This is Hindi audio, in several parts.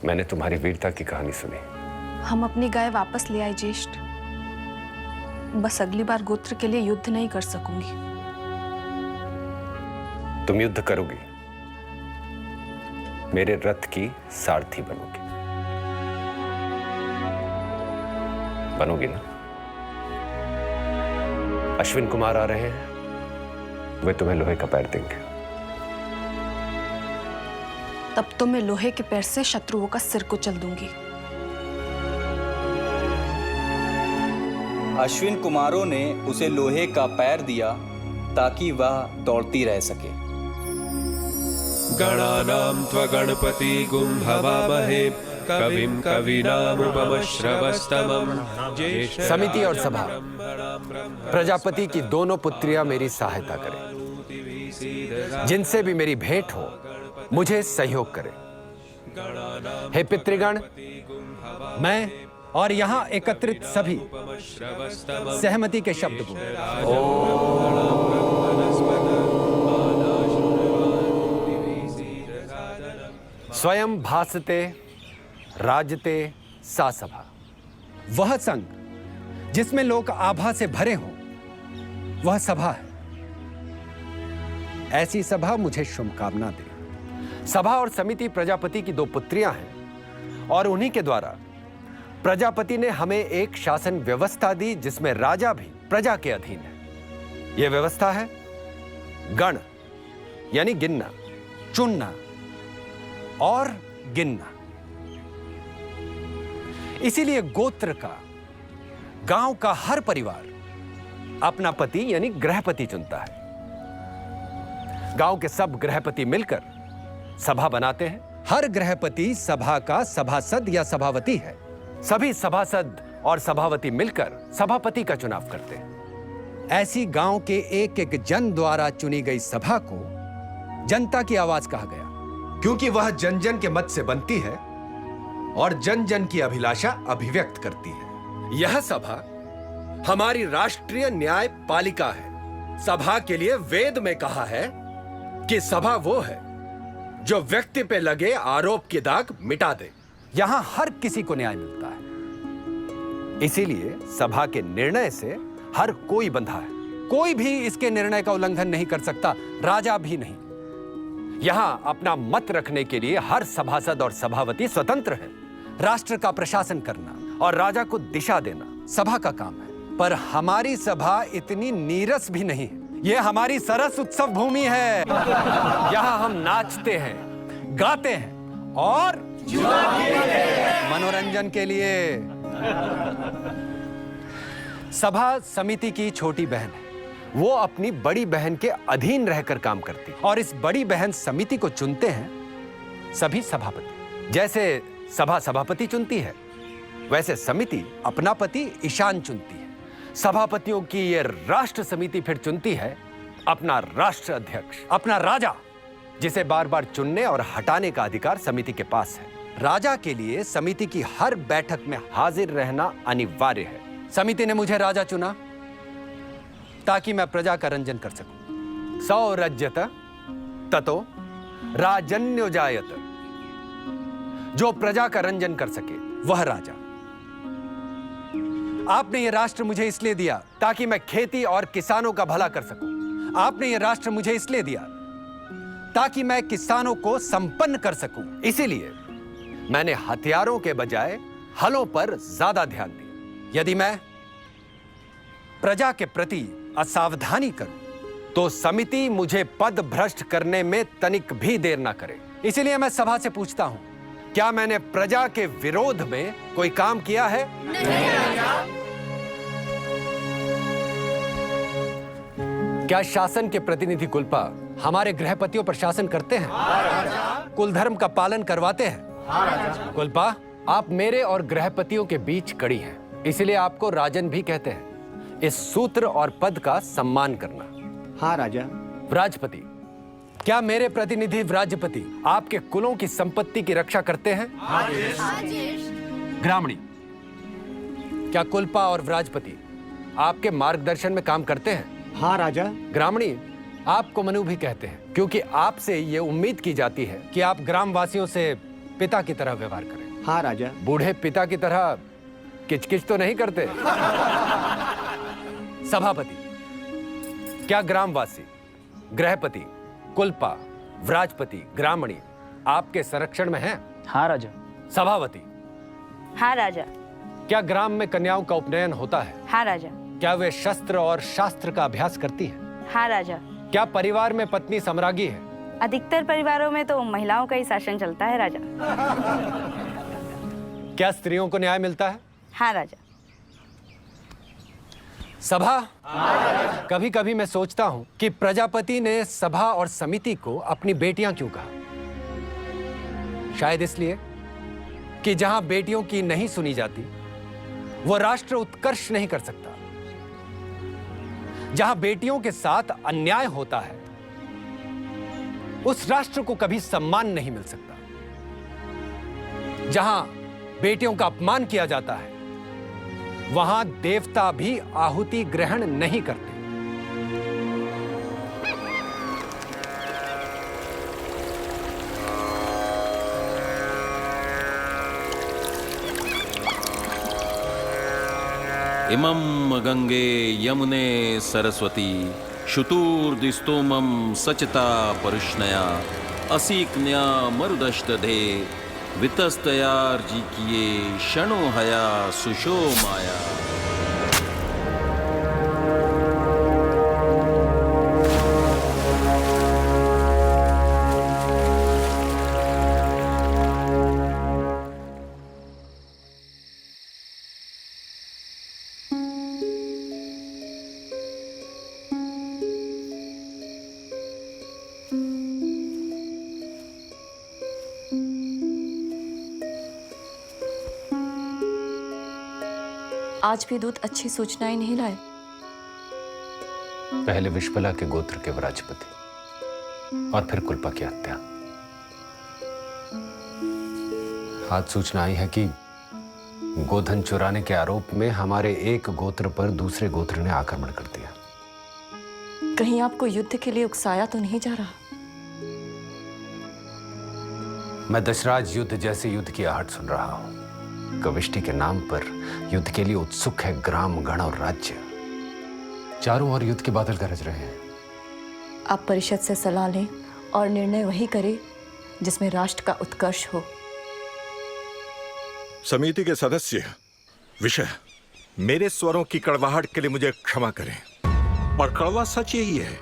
मैंने तुम्हारी वीरता की कहानी सुनी। हम अपनी गाय वापस ले आए ज्येष्ठ। बस अगली बार गोत्र के लिए युद्ध नहीं कर सकूंगी। तुम युद्ध करोगी, मेरे रथ की सारथी बनोगी। बनोगी ना? अश्विन कुमार आ रहे हैं, वे तुम्हें लोहे का पैर देंगे। तब तो मैं लोहे के पैर से शत्रुओं का सिर कुचल दूंगी। अश्विन कुमारों ने उसे लोहे का पैर दिया ताकि वह दौड़ती रह सके। गणानां त्वगणपति गुं हवामहे कविं कवीनामुपमश्रवस्तमं। समिति और सभा, प्रजापति की दोनों पुत्रियां मेरी सहायता करें। जिनसे भी मेरी भेंट हो मुझे सहयोग करें। हे पितृगण, मैं और यहाँ एकत्रित सभी सहमति के शब्द बोले। स्वयं भासते राजते सा सभा। वह संघ जिसमें लोग आभा से भरे हों, वह सभा है। ऐसी सभा मुझे शुभकामना दे। सभा और समिति प्रजापति की दो पुत्रियां हैं और उन्हीं के द्वारा प्रजापति ने हमें एक शासन व्यवस्था दी जिसमें राजा भी प्रजा के अधीन है। यह व्यवस्था है गण यानी गिनना, चुनना और गिनना। इसीलिए गोत्र का, गांव का हर परिवार अपना पति यानी गृहपति चुनता है। गांव के सब गृहपति मिलकर सभा बनाते हैं। हर गृहपति सभा का सभासद या सभावती है। सभी सभासद और सभावती मिलकर सभापति का चुनाव करते हैं। ऐसी गांव के एक एक जन द्वारा चुनी गई सभा को जनता की आवाज कहा गया, क्योंकि वह जन जन के मत से बनती है और जन जन की अभिलाषा अभिव्यक्त करती है। यह सभा हमारी राष्ट्रीय न्याय पालिका है। सभा के लिए वेद में कहा है कि सभा वो है जो व्यक्ति पे लगे आरोप की दाग मिटा दे। यहां हर किसी को न्याय मिलता है, इसीलिए सभा के निर्णय से हर कोई बंधा है। कोई भी इसके निर्णय का उल्लंघन नहीं कर सकता, राजा भी नहीं। यहां अपना मत रखने के लिए हर सभासद और सभावती स्वतंत्र है। राष्ट्र का प्रशासन करना और राजा को दिशा देना सभा का काम है। पर हमारी सभा इतनी नीरस भी नहीं है। यह हमारी सरस उत्सव भूमि है। यहाँ हम नाचते हैं, गाते हैं और मनोरंजन के लिए। सभा समिति की छोटी बहन है। वो अपनी बड़ी बहन के अधीन रहकर काम करती है और इस बड़ी बहन समिति को चुनते हैं सभी सभापति। जैसे सभा सभापति चुनती है, वैसे समिति अपना पति ईशान चुनती है। सभापतियों की ये राष्ट्र समिति फिर चुनती है अपना राष्ट्र अध्यक्ष, अपना राजा, जिसे बार बार चुनने और हटाने का अधिकार समिति के पास है। राजा के लिए समिति की हर बैठक में हाजिर रहना अनिवार्य है। समिति ने मुझे राजा चुना ताकि मैं प्रजा का रंजन कर सकूं। सौरज्यत ततो राजन्योजायत। जो प्रजा का रंजन कर सके वह राजा। आपने ये राष्ट्र मुझे इसलिए दिया ताकि मैं खेती और किसानों का भला कर सकूं। आपने ये राष्ट्र मुझे इसलिए दिया ताकि मैं किसानों को संपन्न कर सकूं। इसीलिए मैंने हथियारों के बजाय हलों पर ज्यादा ध्यान दिया। यदि मैं प्रजा के प्रति असावधानी करूं तो समिति मुझे पद भ्रष्ट करने में तनिक भी देर ना करे। इसीलिए मैं सभा से पूछता हूं, क्या मैंने प्रजा के विरोध में कोई काम किया है? नहीं। क्या शासन के प्रतिनिधि कुलपा हमारे गृहपतियों पर शासन करते हैं? कुल धर्म का पालन करवाते हैं? कुलपा, आप मेरे और गृहपतियों के बीच कड़ी हैं, इसलिए आपको राजन भी कहते हैं। इस सूत्र और पद का सम्मान करना। हाँ राजा। व्राजपति, क्या मेरे प्रतिनिधि व्राजपति आपके कुलों की संपत्ति की रक्षा करते हैं? हाँ ग्रामणी, क्या कुलपा और व्राजपति आपके मार्गदर्शन में काम करते हैं? हाँ राजा। ग्रामणी, आपको मनु भी कहते हैं, क्योंकि आपसे ये उम्मीद की जाती है कि आप ग्रामवासियों से पिता की तरह व्यवहार करें। हाँ राजा। बूढ़े पिता की तरह किचकिच तो नहीं करते। सभापति, क्या ग्रामवासी, गृहपति, कुलपा, व्राजपति, ग्रामणी आपके संरक्षण में हैं? हाँ राजा। सभापति, हाँ राजा। क्या ग्राम में कन्याओं का उपनयन होता है? हाँ राजा। क्या वे शस्त्र और शास्त्र का अभ्यास करती हैं? हाँ राजा। क्या परिवार में पत्नी सम्राज्ञी है? अधिकतर परिवारों में तो महिलाओं का ही शासन चलता है राजा। क्या स्त्रियों को न्याय मिलता है? हाँ राजा। सभा, कभी कभी मैं सोचता हूं कि प्रजापति ने सभा और समिति को अपनी बेटियां क्यों कहा। शायद इसलिए कि जहां बेटियों की नहीं सुनी जाती, वो राष्ट्र उत्कर्ष नहीं कर सकता। जहां बेटियों के साथ अन्याय होता है, उस राष्ट्र को कभी सम्मान नहीं मिल सकता। जहां बेटियों का अपमान किया जाता है, वहां देवता भी आहुति ग्रहण नहीं करते। इमं गंगे यमुने सरस्वती शुतूर्दिस्तोमं सचता परुष्णया असीक्न्या मरुदष्टधे वितस्तयार्जिकिये क्षणो हया सुशो माया। आज भी दूत अच्छी सूचनाएं नहीं लाए। पहले विश्पला के गोत्र के व्राजपति और फिर कुलपा की हत्या। आज सूचना आई है कि गोधन चुराने के आरोप में हमारे एक गोत्र पर दूसरे गोत्र ने आक्रमण कर दिया। कहीं आपको युद्ध के लिए उकसाया तो नहीं जा रहा? मैं दशराज युद्ध जैसे युद्ध की आहट सुन रहा हूं। कविष्टि के नाम पर युद्ध के लिए उत्सुक है ग्राम, गण और राज्य। चारों ओर युद्ध के बादल गरज रहे हैं। आप परिषद से सलाह लें और निर्णय वही करें जिसमें राष्ट्र का उत्कर्ष हो। समिति के सदस्य, विषय, मेरे स्वरों की कड़वाहट के लिए मुझे क्षमा करें, और कड़वा सच यही है,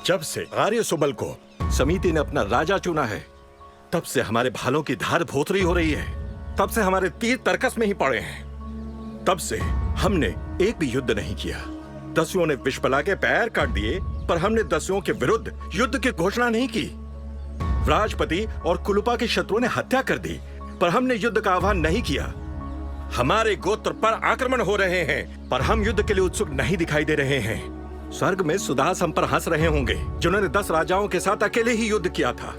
जब से आर्य सुबल को समिति ने अपना राजा चुना है, तब से हमारे भालों की धार भोतरी हो रही है। तब से हमारे तीर तर्कस में ही पड़े हैं। तब से हमने एक भी युद्ध नहीं किया। दस्युओं ने विश्पला के पैर काट दिए, पर हमने दस्युओं के विरुद्ध युद्ध की घोषणा नहीं की। व्राजपति और कुलपा के शत्रुओं ने हत्या कर दी, पर हमने युद्ध का आह्वान नहीं किया। हमारे गोत्र पर आक्रमण हो रहे हैं, पर हम युद्ध के लिए उत्सुक नहीं दिखाई दे रहे हैं। स्वर्ग में सुदास हम पर हंस रहे होंगे, जिन्होंने 10 राजाओं के साथ अकेले ही युद्ध किया था।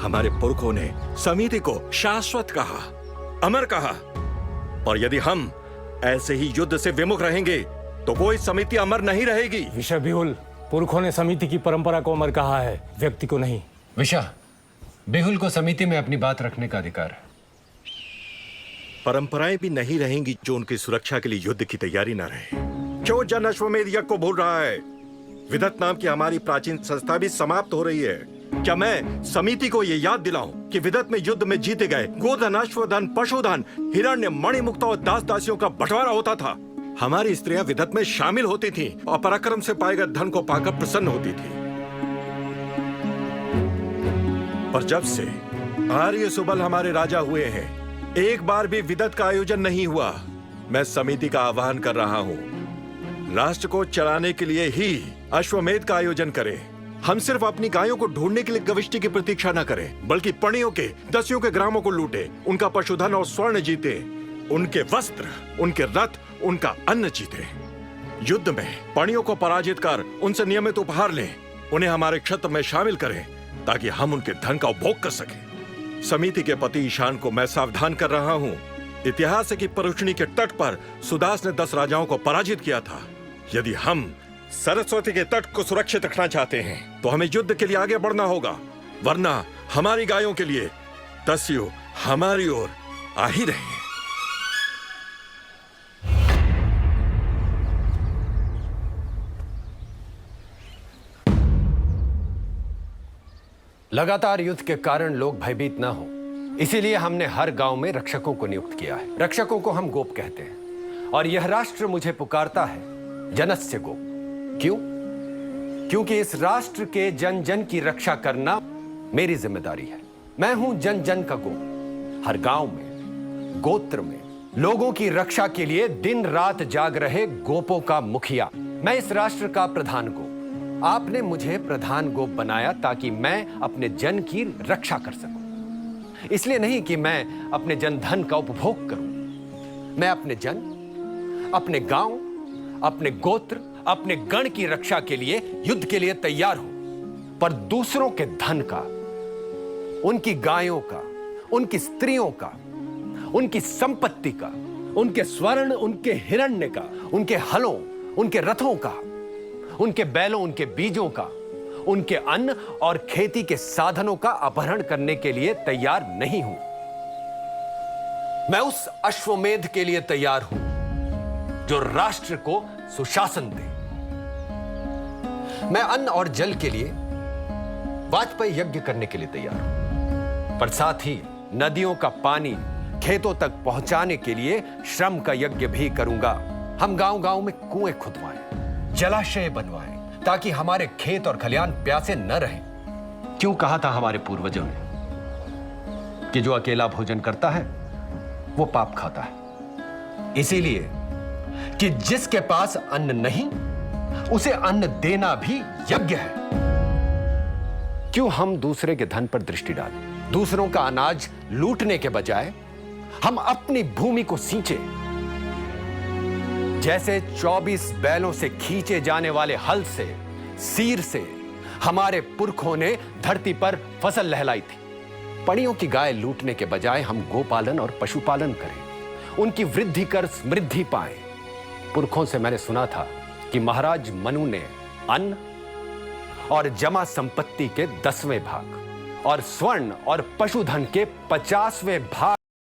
हमारे पुरखों ने समिति को शाश्वत कहा, अमर कहा, और यदि हम ऐसे ही युद्ध से विमुख रहेंगे तो कोई समिति अमर नहीं रहेगी। विषय बिहुल, पुरखों ने समिति की परंपरा को अमर कहा है, व्यक्ति को नहीं। विशा, बिहुल को समिति में अपनी बात रखने का अधिकार है। परंपराएं भी नहीं रहेंगी जो उनकी सुरक्षा के लिए युद्ध की तैयारी न रहे। क्यों जन अश्वमेध यज्ञ को भूल रहा है? विदत नाम की हमारी प्राचीन संस्था भी समाप्त हो रही है। क्या मैं समिति को यह याद दिलाऊं कि विदत में युद्ध में जीते गए गोधन, अश्वधन, पशुधन, हिरण्य, मणिमुक्त और दास दासियों का बंटवारा होता था। हमारी स्त्रियां विदत में शामिल होती थीं और पराक्रम से पाए गए धन को पाकर प्रसन्न होती थी। पर जब से आर्य सुबल हमारे राजा हुए हैं, एक बार भी विदत का आयोजन नहीं हुआ। मैं समिति का आह्वान कर रहा हूं, राष्ट्र को चलाने के लिए ही अश्वमेध का आयोजन करें। हम सिर्फ अपनी गायों को ढूंढने के लिए गविष्टि की प्रतीक्षा न करें, बल्कि पणियों के, दस्युओं के ग्रामों को लूटे, उनका पशुधन और स्वर्ण जीते, उनके वस्त्र, उनके रथ, उनका अन्न जीते। युद्ध में पणियों को पराजित कर उनसे नियमित उपहार लें, उन्हें हमारे क्षेत्र में शामिल करें ताकि हम उनके धन का उपभोग कर सकें। समिति के पति ईशान को मैं सावधान कर रहा हूँ। इतिहास है कि परुष्णी के तट पर सुदास ने 10 राजाओं को पराजित किया था। यदि हम सरस्वती के तट को सुरक्षित रखना चाहते हैं तो हमें युद्ध के लिए आगे बढ़ना होगा, वरना हमारी गायों के लिए दस्यु हमारी ओर आ ही रहे हैं। लगातार युद्ध के कारण लोग भयभीत ना हो, इसीलिए हमने हर गांव में रक्षकों को नियुक्त किया है। रक्षकों को हम गोप कहते हैं और यह राष्ट्र मुझे पुकारता है जनस्य गोप। क्यों? क्योंकि इस राष्ट्र के जन जन की रक्षा करना मेरी जिम्मेदारी है। मैं हूं जन जन का गोप। हर गांव में, गोत्र में लोगों की रक्षा के लिए दिन रात जाग रहे गोपों का मुखिया। मैं इस राष्ट्र का प्रधान गोप। आपने मुझे प्रधान गोप बनाया ताकि मैं अपने जन की रक्षा कर सकूं। इसलिए नहीं कि मैं अपने जन धन का उपभोग करूं। मैं अपने जन, अपने गांव, अपने गोत्र, अपने गण की रक्षा के लिए युद्ध के लिए तैयार हूं। पर दूसरों के धन का, उनकी गायों का, उनकी स्त्रियों का, उनकी संपत्ति का, उनके स्वर्ण, उनके हिरण्य का, उनके हलों, उनके रथों का, उनके बैलों, उनके बीजों का, उनके अन्न और खेती के साधनों का अपहरण करने के लिए तैयार नहीं हूं। मैं उस अश्वमेध के लिए तैयार हूं जो राष्ट्र को सुशासन दे। मैं अन्न और जल के लिए वाजपेयी यज्ञ करने के लिए तैयार हूं, पर साथ ही नदियों का पानी खेतों तक पहुंचाने के लिए श्रम का यज्ञ भी करूंगा। हम गांव-गांव में कुएं खुदवाएं, जलाशय बनवाएं, ताकि हमारे खेत और खलियान प्यासे न रहें। क्यों कहा था हमारे पूर्वजों ने कि जो अकेला भोजन करता है वो पाप खाता है। इसीलिए कि जिसके पास अन्न नहीं उसे अन्न देना भी यज्ञ है। क्यों हम दूसरे के धन पर दृष्टि डालें? दूसरों का अनाज लूटने के बजाय हम अपनी भूमि को सींचे। जैसे 24 बैलों से खींचे जाने वाले हल से, सीर से हमारे पुरखों ने धरती पर फसल लहलाई थी। पणियों की गाय लूटने के बजाय हम गोपालन और पशुपालन करें, उनकी वृद्धि कर समृद्धि पाएं। पुरखों से मैंने सुना था कि महाराज मनु ने अन्न और जमा संपत्ति के 10वें भाग और स्वर्ण और पशुधन के 50वें भाग